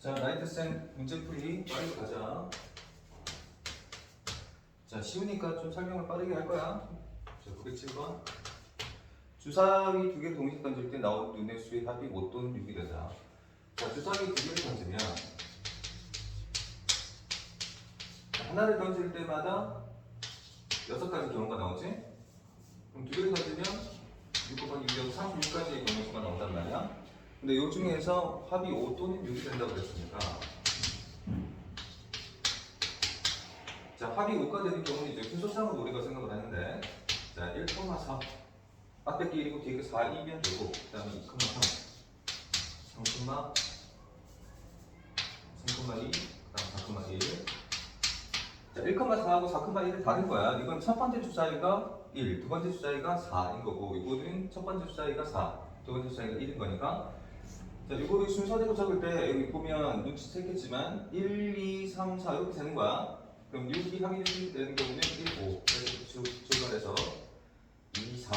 자, 나이트쌤 문제풀이 빨리 가자. 자, 쉬우니까 좀 설명을 빠르게 할 거야. 자, 907번. 주사위 두 개를 동시에 던질 때 나온 눈의 수의 합이 5 또는 6이 되다. 자, 주사위 두 개를 던지면 하나를 던질 때마다 6가지 경우가 나오지? 그럼 두 개를 던지면 6 곱하기 6이어서 36가지의 경우 수가 나온단 말이야. 근데 이 중에서 합이 5 또는 6이 된다고 그랬으니까 자, 합이 5가 되는 경우는 이제 순서상으로 우리가 생각을 하는데 자, 1,4 앞에 게 1이고 뒤에 게 4이면 되고 그 다음에 2,3 3,2 그 다음 4,1 자, 1,4하고 4,1은 다른 거야. 이건 첫 번째 주사위가 1, 두 번째 주사위가 4인 거고 이거는 첫 번째 주사위가 4, 두 번째 주사위가 1인 거니까 자, 이거를 순서대로 적을 때 여기 보면 눈치챘겠지만 1, 2, 3, 4 이렇게 되는 거야. 그럼 6이 합이 6이 되는 경우는 1, 5 그래서 출발해서 2, 4,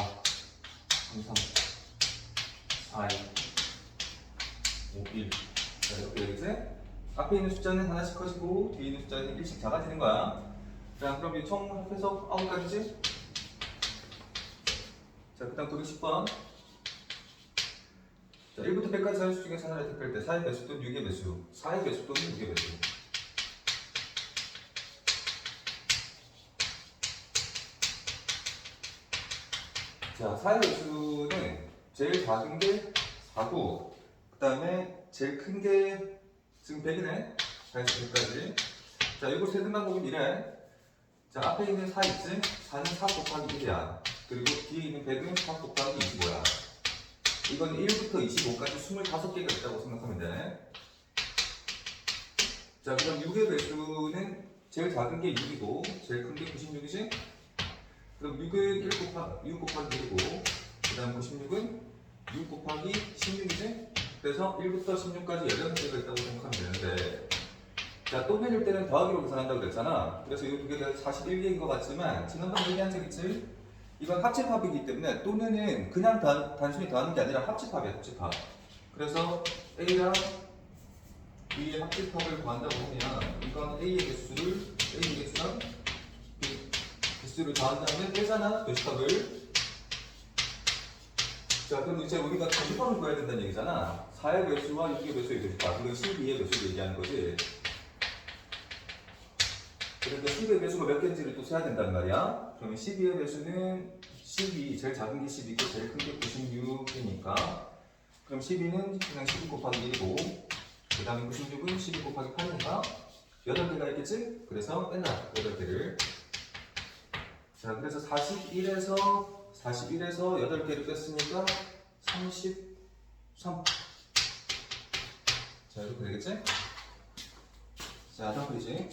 3, 3, 4, 2, 5, 1 자, 이렇게 되겠지? 앞에 있는 숫자는 하나씩 커지고 뒤에 있는 숫자는 1씩 작아지는 거야. 자, 그럼 이 총 합해서 9가지지? 자, 그 다음 910번. 자, 1부터 100까지 사의 수 중에서 하나를 택할 때 4의 배수 또는 6의 배수, 4의 배수 또는 6의 배수. 자, 4의 배수는 제일 작은 게 4고 그 다음에 제일 큰 게 지금 100이네. 4에서 100까지. 자, 이거 세는 방법은 이래. 자, 앞에 있는 4 있지? 4는 4 곱하기 1이야. 그리고 뒤에 있는 100은 4 곱하기 25야. 이건 1부터 25까지 25개가 있다고 생각하면 돼. 자, 그럼 6의 배수는 제일 작은 게 6이고 제일 큰 게 96이지? 그럼 6은 6 곱하기 1이고 그 다음 96은 6 곱하기 16이지? 그래서 1부터 16까지 8개가 있다고 생각하면 되는데 자, 또 해줄 때는 더하기로 계산한다고 그랬잖아. 그래서 이 두 개가 41개인 것 같지만 지난번에 얘기한 적 있지? 이건 합집합이기 때문에 또는 그냥 단순히 더하는 게 아니라 합집합이야, 합집합. 그래서 A랑 B의 합집합을 구한다고 하면 이건 A의 개수랑 B 개수를 더한 다음에 빼잖아, 교집합을. 자, 그럼 이제 우리가 교집합을 구해야 된다는 얘기잖아. 4의 배수와 6의 배수의 교집합, 그리고 12의 배수를 얘기하는 거지. 그러니까 12의 배수가 몇 개인지를 또 세야 된단 말이야. 그러면 12의 배수는 12, 제일 작은 게 12고 제일 큰 게 96이니까 그럼 12는 그냥 12 곱하기 1이고 그 다음에 96은 12 곱하기 8이니까 8개가 있겠지? 그래서 빼놔, 8개를. 자, 그래서 41에서 8개를 뺐으니까 33. 자, 이렇게 되겠지? 자, 다음 페이지.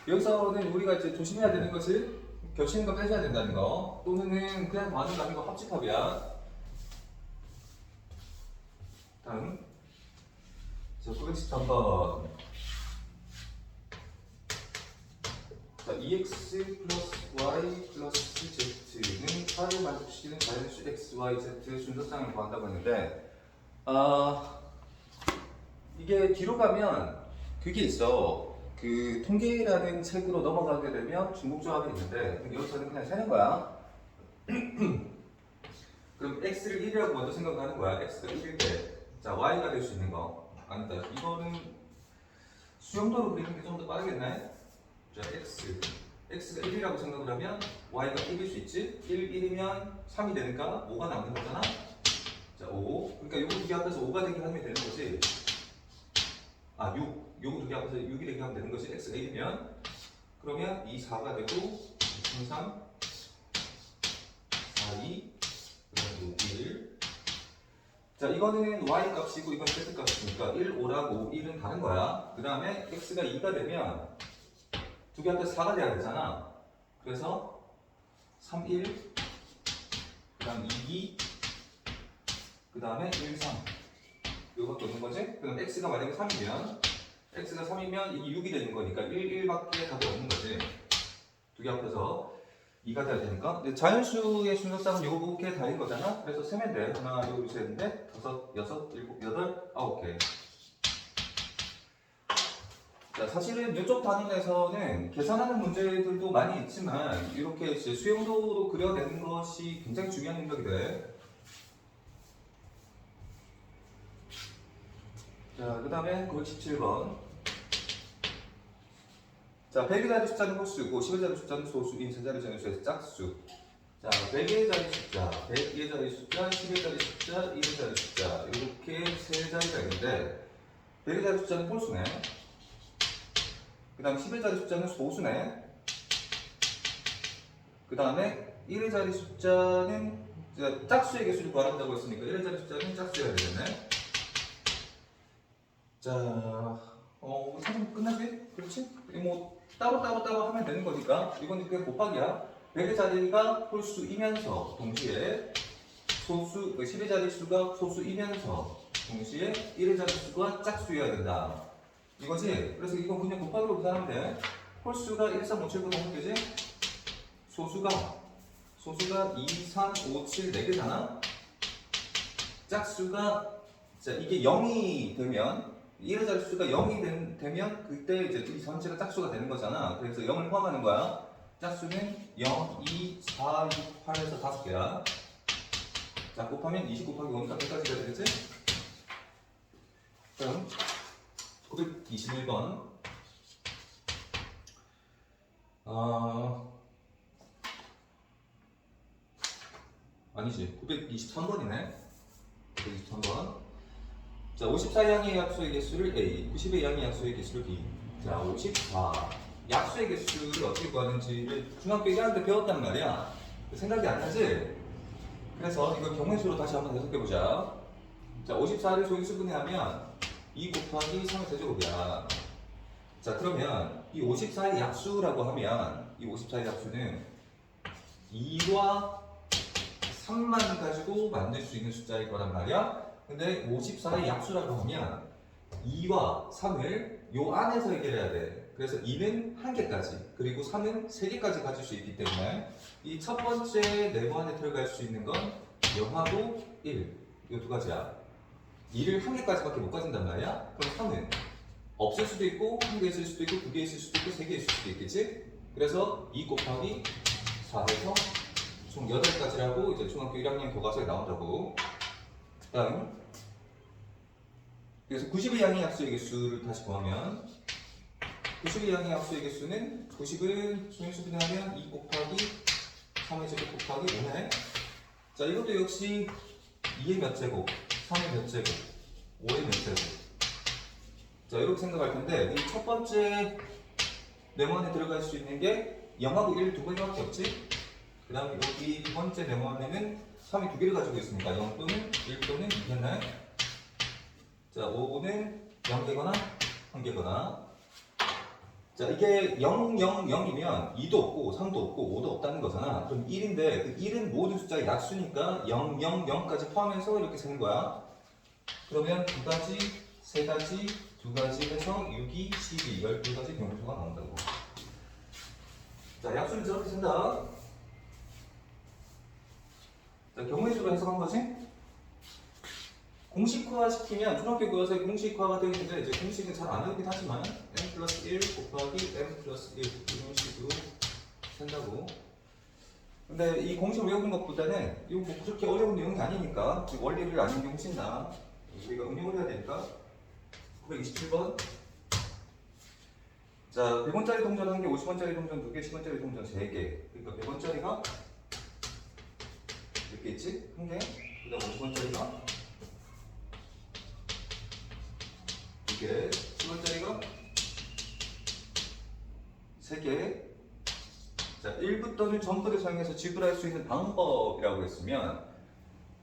여기서는 우리가 이제 조심해야 되는 것이 겹치는 거 빼줘야 된다는 거, 또는 그냥 더하는 거 합집합이야. 다음. 자, 913번. 자, EX 플러스 Y 플러스 Z는 4를 만족시키는 자연수 X, Y, Z 순서상을 구한다고 했는데, 이게 뒤로 가면 그게 있어. 그 통계라는 책으로 넘어가게 되면 중복조합이 있는데 여기서는 그냥 세는 거야. 그럼 x를 1이라고 먼저 생각하는 거야. x가 1일 때. 자, y가 될 수 있는 거. 아니다. 이거는 수영도로 그리는 게 좀 더 빠르겠네. 자, x가 1이라고 생각을 하면 y가 1일 수 있지. 1이면 3이 되니까 5가 남는 거잖아. 자, 5. 그러니까 요거 두 개 합해서 5가 되게 하면 되는 거지. 6. 요거 두 개 합해서 6이 되게 하면 되는 것이 x가 1이면 그러면 이 4가 되고 3, 4, 2, 그다음에 5, 1. 자, 이거는 y 값이고 이건 z 값이니까 1, 5라고 1은 다른 거야. 그 다음에 x가 2가 되면 두 개 합해서 4가 돼야 되잖아. 그래서 3, 1, 그 다음 2, 그 다음에 1, 3 이거밖에 없는 거지? 그럼 x가 만약에 3이면 x가 3이면 이게 6이 되는 거니까 1, 1밖에 답이 없는 거지. 두 개 합해서 2가 돼야 되니까. 근데 자연수의 순서상은 요렇게 다인 거잖아. 그래서 세면 돼. 하나, 둘, 셋, 넷, 다섯, 여섯, 일곱, 여덟, 9개. 자, 사실은 이쪽 단원에서는 계산하는 문제들도 많이 있지만 이렇게 이제 수용도로 그려내는 것이 굉장히 중요한 능력이 돼. 자, 그 다음에 917번. 자, 100의 자리 숫자는 홀수고 10의 자리 숫자는 소수인 세 자리 정수에서 짝수. 자, 100의 자리 숫자, 100의 자리 숫자, 10의 자리 숫자, 1의 자리 숫자 이렇게 세 자리가 있는데 100의 자리 숫자는 홀수네. 그 다음 10의 자리 숫자는 소수네. 그 다음에 1의 자리 숫자는 짝수의 개수를 구하란다고 했으니까 1의 자리 숫자는 짝수여야 되겠네. 자, 사진 끝나지? 그렇지? 뭐 따로 하면 되는 거니까 이건 그냥 곱하기야. 100의 자리가 홀수이면서 동시에 10의 자리 수가 소수이면서 동시에 1의 자리 수가 짝수여야 된다. 이거지? 그래서 이건 그냥 곱하기로 계산하면 돼. 홀수가 1, 3, 5, 7, 9, 10개지? 소수가 2, 3, 5, 7, 4개잖아? 짝수가, 자, 이게 0이 되면, 1의 자리 수가 0이 되면, 그때 이제 이 전체가 짝수가 되는 거잖아. 그래서 0을 포함하는 거야. 짝수는 0, 2, 4, 6, 8에서 5개야. 자, 곱하면 20 곱하기 5니까 100까지 돼야 되겠지? 그럼 921번. 아니지. 923번이네. 923번. 자, 54의 양의 약수의 개수를 A, 90의 양의 약수의 개수를 B. 자, 54. 약수의 개수를 어떻게 구하는지를 중학교 1학년 때 배웠단 말이야. 생각이 안 나지? 그래서 이걸 경우의 수로 다시 한번 해석해보자. 자, 54를 소인수분해 하면 2 곱하기 3의 세제곱이야. 자, 그러면 이 54의 약수라고 하면 이 54의 약수는 2와 3만 가지고 만들 수 있는 숫자일 거란 말이야. 근데 54의 약수라고 하면 2와 3을 요 안에서 해결해야 돼. 그래서 2는 1개까지, 그리고 3은 3개까지 가질 수 있기 때문에 이 첫 번째 네모 안에 들어갈 수 있는 건 0하고 1, 이 두 가지야. 2를 1개까지밖에 못 가진단 말이야. 그럼 3은 없을 수도 있고, 1개 있을 수도 있고, 2개 있을 수도 있고, 3개 있을 수도 있겠지? 그래서 2 곱하기 4에서 총 8가지라고 이제 중학교 1학년 교과서에 나온다고. 다음. 그래서 90의 양의 약수의 개수를 다시 구하면 90의 양의 약수의 개수는 90을 소인수분해하면 2 곱하기 3의 제곱 곱하기 5네. 자, 이것도 역시 2의 몇 제곱, 3의 몇 제곱, 5의 몇 제곱. 자, 이렇게 생각할 텐데 이 첫 번째 네모 안에 들어갈 수 있는 게 0하고 1 두 개밖에 없지? 그 다음에 여기 두 번째 네모 안에는 3이 두 개를 가지고 있으니까 0 또는 1 또는 2겠네. 자, 5는 0개거나 1개거나. 자, 이게 0, 0, 0이면 2도 없고 3도 없고 5도 없다는 거잖아. 그럼 1인데 그 1은 모든 숫자의 약수니까 0, 0, 0까지 포함해서 이렇게 세는 거야. 그러면 2가지, 3가지, 2가지 해서 6이 12, 12가지 경우수가 나온다고. 자, 약수를 저렇게 쓴다. 자, 경우의 수로 해석한 거지? 공식화 시키면 중학교 교과서에 공식화가 되어 있는데 이제 공식은 잘 안 외우긴 하지만 n 플러스 1 곱하기 n 플러스 1 이런 식으로 쓴다고. 근데 이 공식을 외우는 것보다는 이거 뭐 그렇게 어려운 내용이 아니니까 원리를 아는 게 훨씬 나아. 우리가 응용을 해야 되니까. 927번. 자, 100원짜리 동전 1개, 50원짜리 동전 2개, 10원짜리 동전 3개. 그러니까 100원짜리가 몇 개 있지? 1개. 그 다음 50원짜리가 2개, 10원짜리가 3개. 자, 1부터는 전부를 사용해서 지불할 수 있는 방법이라고 했으면,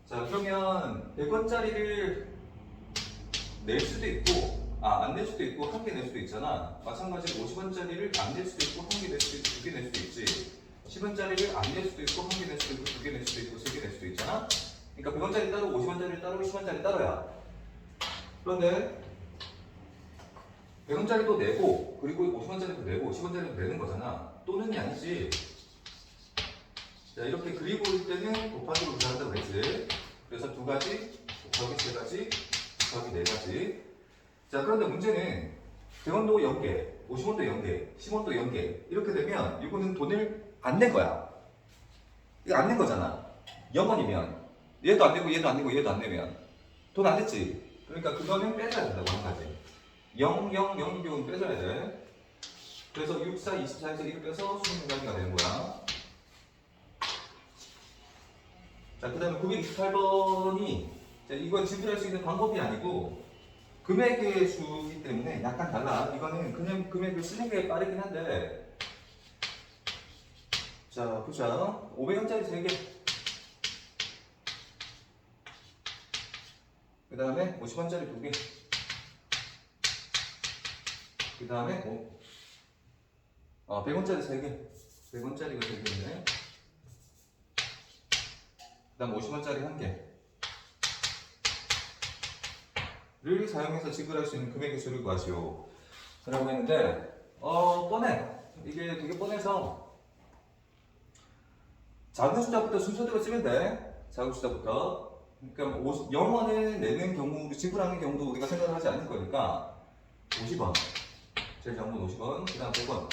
자, 그러면 100원짜리를 낼 수도 있고, 안 낼 수도 있고, 1개 낼 수도 있잖아. 마찬가지로 50원짜리를 안 낼 수도 있고, 1개 낼 수도 있고, 2개 낼 수도 있지. 10원짜리를 안 낼 수도 있고, 1개 낼 수도 있고, 2개 낼 수도 있고, 3개 낼 수도 있잖아. 그러니까 100원짜리 따로, 50원짜리 따로, 10원짜리 따로야. 그런데 100원짜리도 내고, 그리고 50원짜리도 내고, 10원짜리도 내는 거잖아. 또는이 아니지. 자, 이렇게 그리고 올 때는 곱하기로 구한다고 했지. 그래서 2가지, 곱하기 3가지, 곱하기 4가지. 자, 그런데 문제는 100원도 0개, 50원도 0개, 10원도 0개 이렇게 되면 이거는 돈을 안 낸 거야. 이거 안 낸 거잖아. 0원이면 얘도 안 내고 얘도 안 내고 얘도 안 내면 돈 안 냈지. 그러니까 그거는 빼줘야 된다고 한 가지. 0, 0, 0인 경우는 빼줘야 돼. 그래서 6, 4, 24에서 1을 빼서 26가지가 되는 거야. 자, 그 다음에 928번이 이건 지불할 수 있는 방법이 아니고 금액의 수이기 때문에 약간 달라. 이거는 그냥 금액을 쓰는 게 빠르긴 한데. 자, 보자. 500원짜리 3개. 그 다음에 50원짜리 2개. 그 다음에 100원짜리 3개. 100원짜리가 3개네. 그 다음 50원짜리 1개. 를 사용해서 지불할 수 있는 금액의 수를 구하시오. 라고 했는데, 뻔해. 이게 되게 뻔해서, 작은 숫자부터 순서대로 쓰면 돼. 작은 숫자부터. 그러니까 0원을 내는 경우, 지불하는 경우도 우리가 생각을 하지 않는 거니까, 50원. 제일 작은 건 50원. 그 다음 100원.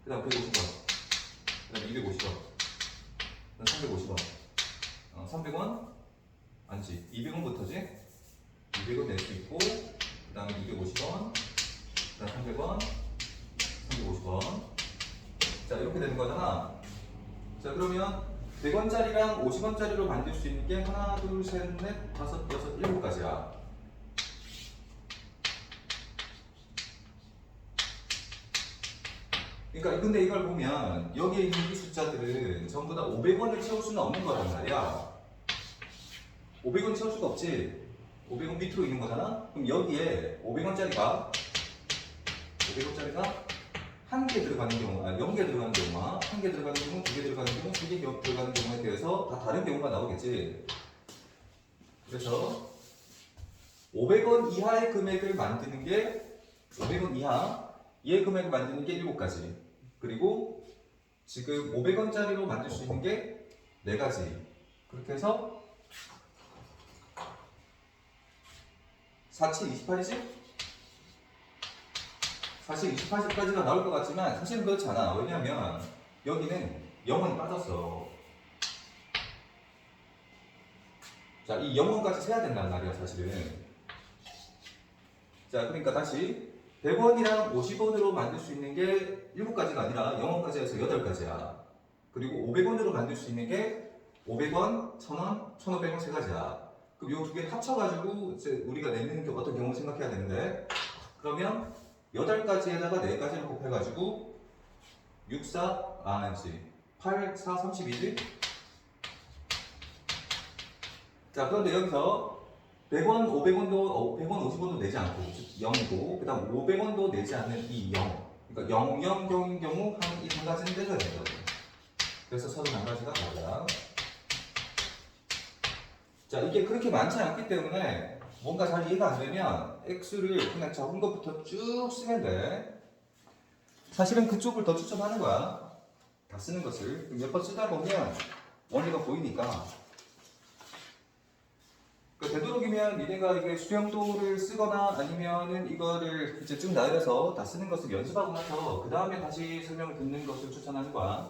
그 다음 150원. 그 다음 250원. 그 다음 350원. 300원? 아니지. 200원부터지? 200원 낼 수 있고, 그 다음에 250원, 그 다음 300원, 350원. 자, 이렇게 되는 거잖아. 자, 그러면 100원짜리랑 50원짜리로 만들 수 있는 게 하나, 둘, 셋, 넷, 다섯, 여섯, 7가지야. 그러니까 근데 이걸 보면 여기에 있는 이 숫자들은 전부 다 500원을 채울 수는 없는 거란 말이야. 500원 채울 수가 없지. 500원 밑으로 있는 거잖아? 그럼 여기에 500원짜리가 한 개 들어가는 경우, 0개 들어가는 경우와 한 개 들어가는 경우, 2개 들어가는 경우, 2개 들어가는 경우에 대해서 다 다른 경우가 나오겠지. 그래서 500원 이하의 금액을 만드는 게 500원 이하의 금액을 만드는 게 7가지. 그리고 지금 500원짜리로 만들 수 있는 게 4가지. 그렇게 해서 4, 7, 28이지? 사실 28까지가 나올 것 같지만 사실은 그렇지 않아. 왜냐면 여기는 0원이 빠졌어. 자, 이 0원까지 세야 된단 말이야, 사실은. 자, 그러니까 다시 100원이랑 50원으로 만들 수 있는 게 7가지가 아니라 0원까지 해서 8가지야. 그리고 500원으로 만들 수 있는 게 500원, 1000원, 1500원 3가지야. 그럼 이 두 개 합쳐가지고 이제 우리가 내는 어떤 경우를 생각해야 되는데, 그러면 8가지에다가 4가지를 곱해가지고 6, 4, 아니지 8, 4, 32지? 자, 그런데 여기서 100원, 500원도, 100원, 50원도 내지 않고 0이고, 그 다음 500원도 내지 않는 이 0. 그러니까 0, 0, 0인 경우 이 1가지는 떼줘야 된다고. 그래서 31가지가 나오다. 자, 이게 그렇게 많지 않기 때문에 뭔가 잘 이해가 안 되면 X를 그냥 적은 것부터 쭉 쓰면 돼. 사실은 그쪽을 더 추천하는 거야. 다 쓰는 것을. 몇 번 쓰다 보면 원리가 보이니까. 되도록이면 니네가 이게 수영도를 쓰거나 아니면은 이거를 이제 쭉 나열해서 다 쓰는 것을 연습하고 나서 그 다음에 다시 설명을 듣는 것을 추천하는 거야.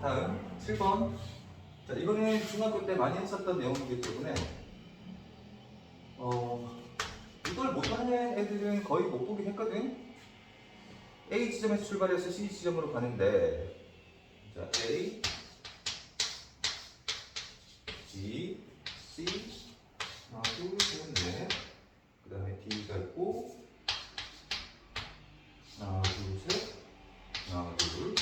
다음 7번. 자, 이거는 중학교 때 많이 했었던 내용이기 때문에 이걸 못하는 애들은 거의 못 보긴 했거든. A 지점에서 출발해서 C 지점으로 가는데, 자, A, B, C, 하나, 둘, 셋, 넷. 그 다음에 D가 있고, 하나, 둘, 셋, 하나, 둘.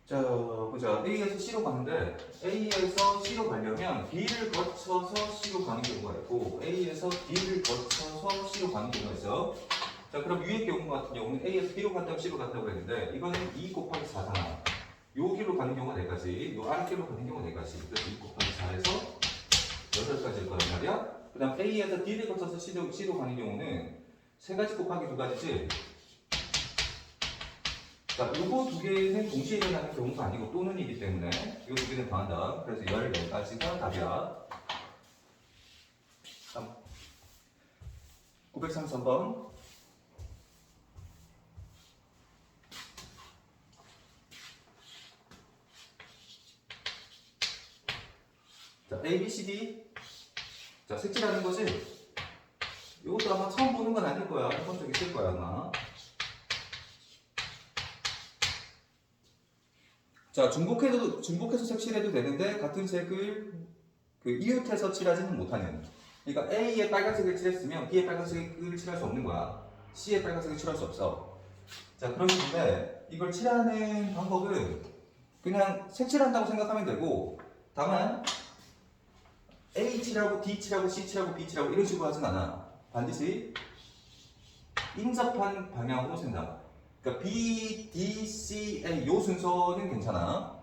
자, 보자. A에서 C로 가는데, A에서 C로 가려면 B를 거쳐서 C로 가는 경우가 있고, A에서 D를 거쳐서 C로 가는 경우가 있어. 자, 그럼 위의 경우 같은 경우는 A에서 B로 갔다고 C로 갔다고 했는데, 이거는 2 곱하기 4잖아. 요 길로 가는 경우가 4가지, 요 아랫길로 가는 경우가 4가지. 그래서 2 곱하기 4에서 8가지일 거란 말이야. 그 다음 A에서 D를 거쳐서 C로 가는 경우는 3가지 곱하기 2가지지. 자, 요거 두 개는 동시에 일어나는 경우가 아니고 또는이기 때문에 요 두 개는 더한다. 그래서 14가지가 답이야. 933번. 자, A, B, C, D. 자, 색칠하는 거지? 이것도 아마 처음 보는 건 아닐 거야. 해본 적 있을 거야, 아마. 자, 중복해서 색칠해도 되는데, 같은 색을 이웃해서 칠하지는 못하는. 그러니까 A에 빨간색을 칠했으면 B에 빨간색을 칠할 수 없는 거야. C에 빨간색을 칠할 수 없어. 자, 그런데 이걸 칠하는 방법은 그냥 색칠한다고 생각하면 되고, 다만 A 칠하고 D 칠하고 C 칠하고 B 칠하고 이런 식으로 하진 않아. 반드시 인접한 방향으로 생각. 그러니까 B, D, C, A 요 순서는 괜찮아.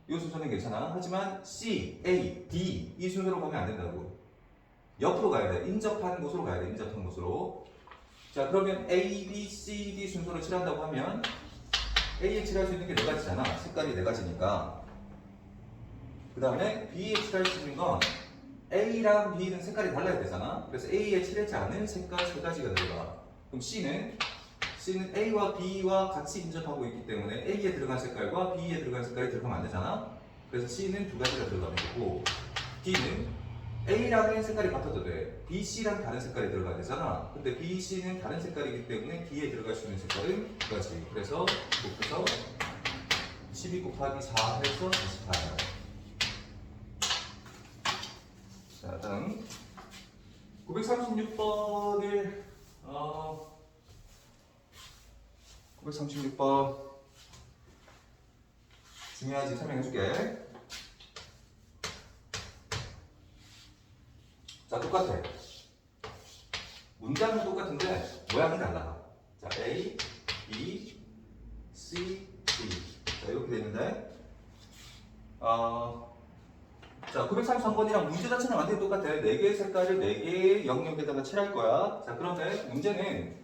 요 순서는 괜찮아. 하지만 C, A, D 이 순서로 가면 안 된다고. 옆으로 가야 돼. 인접한 곳으로 가야 돼. 인접한 곳으로. 자, 그러면 A, B, C, D 순서로 칠한다고 하면 A에 칠할 수 있는 게 네 가지잖아. 색깔이 네 가지니까. 그 다음에 B에 칠할 수 있는 건 A랑 B는 색깔이 달라야 되잖아. 그래서 A에 칠하지 않은 색깔 세 가지가 들어가. 그럼 C는 A와 B와 같이 인접하고 있기 때문에 A에 들어간 색깔과 B에 들어간 색깔이 들어가면 안 되잖아. 그래서 C는 두 가지가 들어가는 거고, D는 A랑은 색깔이 같아도 돼. B, C랑 다른 색깔이 들어가야 되잖아. 근데 B, C는 다른 색깔이기 때문에 D에 들어갈 수 있는 색깔은 두 가지. 그래서 곱해서 12 곱하기 4 해서 28. 자, 다음 936번을 936번 중요하지. 설명해줄게. 자, 똑같아. 문장은 똑같은데 모양이 달라. 자, A, B, C, D. 자, 이렇게 되는데 자, 933번이랑 문제 자체는 완전히 똑같아. 4개의 색깔을 4개의 영역에다가 칠할 거야. 자, 그런데 문제는,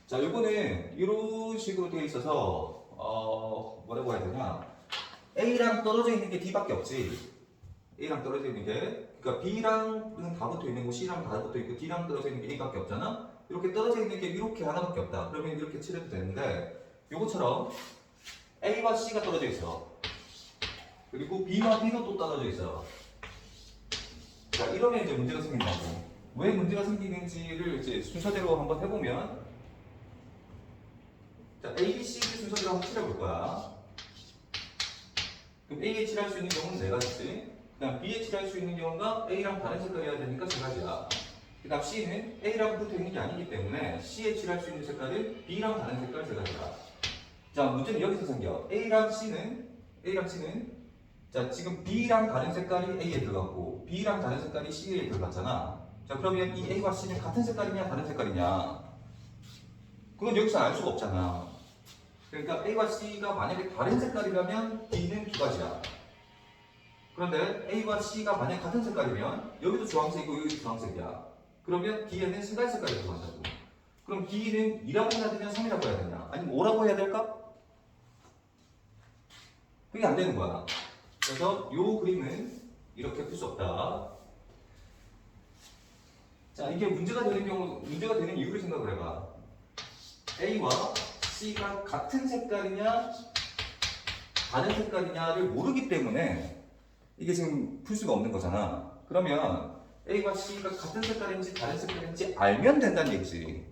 자, 요거는 이런 식으로 되어 있어서, 뭐라고 해야 되냐. A랑 떨어져 있는 게 D밖에 없지. A랑 떨어져 있는 게. 그러니까 B랑은 다 붙어 있는 거고, C랑 다 붙어 있고, D랑 떨어져 있는 게 A밖에 없잖아. 이렇게 떨어져 있는 게 이렇게 하나밖에 없다. 그러면 이렇게 칠해도 되는데, 요거처럼 A와 C가 떨어져 있어. 그리고 B와 B도 또 떨어져 있어. 자, 이러면 이제 문제가 생긴다고. 왜 문제가 생기는지를 이제 순서대로 한번 해보면, 자, A, B, C, D 순서대로 한번 칠해볼 거야. 그럼 A에 칠할 수 있는 경우는 네 가지지. 그 다음 B에 칠할 수 있는 경우가 A랑 다른 색깔이어야 되니까 세 가지야. 그 다음 C는 A랑 붙어 있는 게 아니기 때문에 C에 칠할 수 있는 색깔은 B랑 다른 색깔 세 가지야. 자, 문제는 여기서 생겨. A랑 C는 자, 지금 B랑 다른 색깔이 A에 들어갔고 B랑 다른 색깔이 C에 들어갔잖아. 자, 그러면 이 A와 C는 같은 색깔이냐 다른 색깔이냐? 그건 여기서 알 수가 없잖아. 그러니까 A와 C가 만약에 다른 색깔이라면 D는 두 가지야. 그런데 A와 C가 만약 같은 색깔이면 여기도 주황색이고 여기도 주황색이야. 그러면 D에는 세 가지 색깔이 들어간다고. 그럼 D는 2라고 해야 되냐 3이라고 해야 되냐? 아니면 5라고 해야 될까? 그게 안 되는 거야. 그래서 이 그림은 이렇게 풀 수 없다. 자, 이게 문제가 되는 이유를 생각을 해봐. A와 C가 같은 색깔이냐, 다른 색깔이냐를 모르기 때문에 이게 지금 풀 수가 없는 거잖아. 그러면 A와 C가 같은 색깔인지 다른 색깔인지 알면 된다는 얘기지.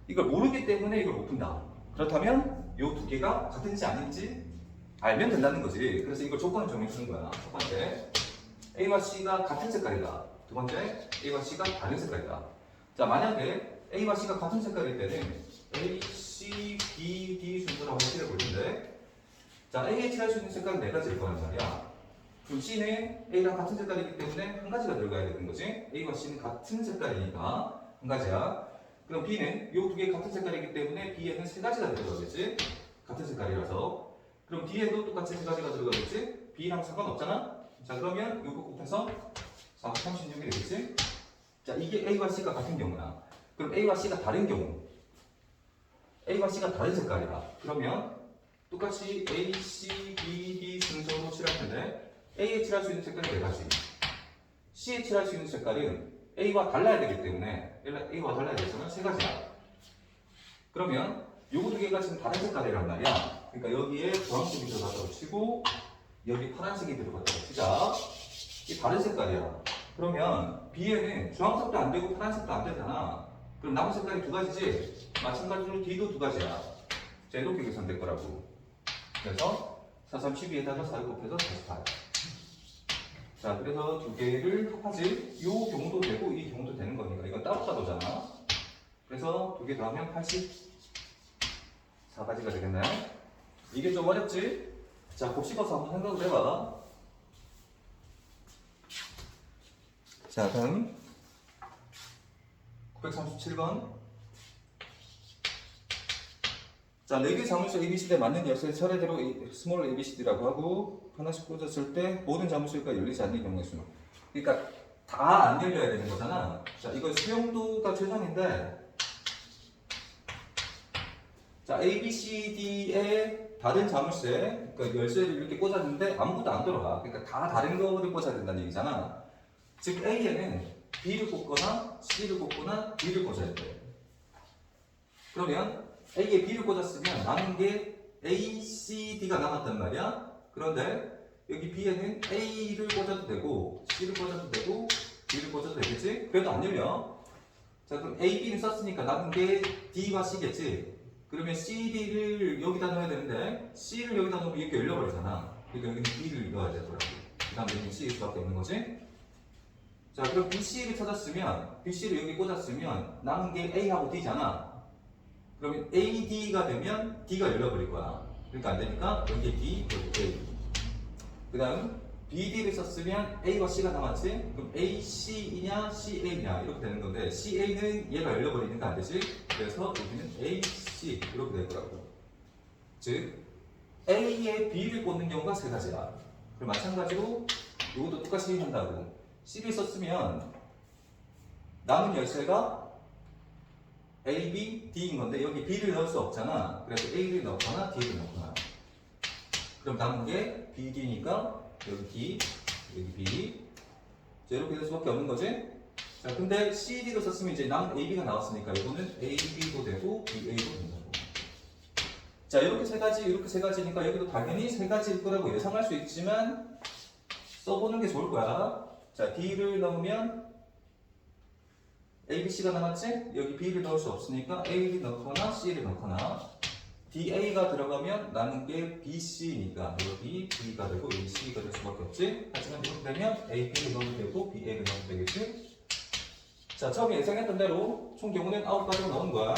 이걸 모르기 때문에 이걸 못 푼다. 그렇다면 이 두 개가 같은지 아닌지 알면 된다는 거지. 그래서 이걸 조건을 정해주는 거야. 첫 번째, A와 C가 같은 색깔이다. 두 번째, A와 C가 다른 색깔이다. 자, 만약에 A와 C가 같은 색깔일 때는 A, C, B, D 순서로 한번 칠해볼 텐데, 자, A에 칠할 수 있는 색깔은 네 가지일 거란 말이야. 그럼 C는 A랑 같은 색깔이기 때문에 한 가지가 들어가야 되는 거지. A와 C는 같은 색깔이니까 한 가지야. 그럼 B는 이 두 개 같은 색깔이기 때문에 B에는 세 가지가 들어가겠지. 같은 색깔이라서. 그럼 D에도 똑같이 세 가지가 들어가겠지? B랑 상관없잖아? 자, 그러면 이거 곱해서 436이 되겠지? 자, 이게 A와 C가 같은 경우야. 그럼 A와 C가 다른 경우. A와 C가 다른 색깔이다. 그러면 똑같이 A, C, B, D 순서로 칠할 텐데 A에 칠할 수 있는 색깔이 네 가지. C에 칠할 수 있는 색깔은 A와 달라야 되기 때문에 A와 달라야 되잖아. 세 가지야. 그러면 요거 두 개가 지금 다른 색깔이란 말이야. 그러니까 여기에 주황색이 들어갔다고 치고 여기 파란색이 들어갔다고 치자. 이게 다른 색깔이야. 그러면 B에는 주황색도 안 되고 파란색도 안 되잖아. 그럼 남은 색깔이 두 가지지? 마찬가지로 D도 두 가지야. 자, 이렇게 계산될 거라고. 그래서 4, 3, 12에다가 4를 곱해서 48. 자, 그래서 두 개를 합하지. 이 경우도 되고 이 경우도 되는 거니까 이건 따로따로잖아. 그래서 두 개 더하면 84가지가 되겠나요? 이게 좀 어렵지? 자, 곱씹어서 한번 생각을 해봐. 자, 다음 937번. 자, 4개 자물쇠 ABCD에 맞는 열쇠를 차례대로 스몰 ABCD라고 하고 하나씩 꽂았을 때 모든 자물쇠가 열리지 않는 경우의 수. 그러니까 다 안 열려야 되는 거잖아. 자, 이거 수용도가 최선인데 자, ABCD에 다른 자물쇠, 그러니까 열쇠를 이렇게 꽂았는데 아무것도 안 들어가. 그러니까 다 다른 거를 꽂아야 된다는 얘기잖아. 즉 A에는 B를 꽂거나 C를 꽂거나 D를 꽂아야 돼. 그러면 A에 B를 꽂았으면 남은 게 A, C, D가 남았단 말이야. 그런데 여기 B에는 A를 꽂아도 되고 C를 꽂아도 되고 D를 꽂아도 되겠지? 그래도 안 열려. 자, 그럼 A, B를 썼으니까 남은 게 D와 C겠지? 그러면 C, D를 여기다 넣어야 되는데 C를 여기다 넣으면 이렇게 열려버리잖아. 그러니까 여기는 B를 넣어야 되더라고. 그 다음에 여기는 C일 수밖에 없는 거지? 자, 그럼 BC를 찾았으면 BC를 여기 꽂았으면 남은 게 A하고 D잖아. 그러면 AD가 되면 D가 열려버릴 거야. 그러니까 안 되니까 여기 D, 여기 A. 그 다음 BD를 썼으면 A와 C가 남았지? 그럼 AC이냐 CA냐 이렇게 되는 건데 CA는 얘가 열려버리니까 안 되지? 그래서 여기는 AC 이렇게 될 거라고. 즉 A에 B를 꽂는 경우가 세 가지야. 그럼 마찬가지로 이것도 똑같이 한다고. C를 썼으면 남은 열쇠가 A, B, D인 건데 여기 B를 넣을 수 없잖아. 그래서 A를 넣거나 D를 넣거나. 그럼 남은 게 B, D니까 여기 D, 여기 B. 자, 이렇게 될 수밖에 없는 거지? 자, 근데 C, D를 썼으면 이제 남은 A, B가 나왔으니까 이거는 A, B도 되고 B, A도 된다고. 자, 이렇게 세 가지, 이렇게 세 가지니까 여기도 당연히 세 가지일 거라고 예상할 수 있지만 써보는 게 좋을 거야. 자, D를 넣으면 A, B, C가 남았지? 여기 B를 넣을 수 없으니까 A를 넣거나 C를 넣거나 DA가 들어가면 남은 게 B, C니까 여기 B가 되고 여기 C가 될 수밖에 없지? 하지만 이렇게 되면 A, B를 넣어도 되고 B, A를 넣어도 되겠지? 자, 처음에 예상했던 대로 총 경우는 9가지로 나온 거야.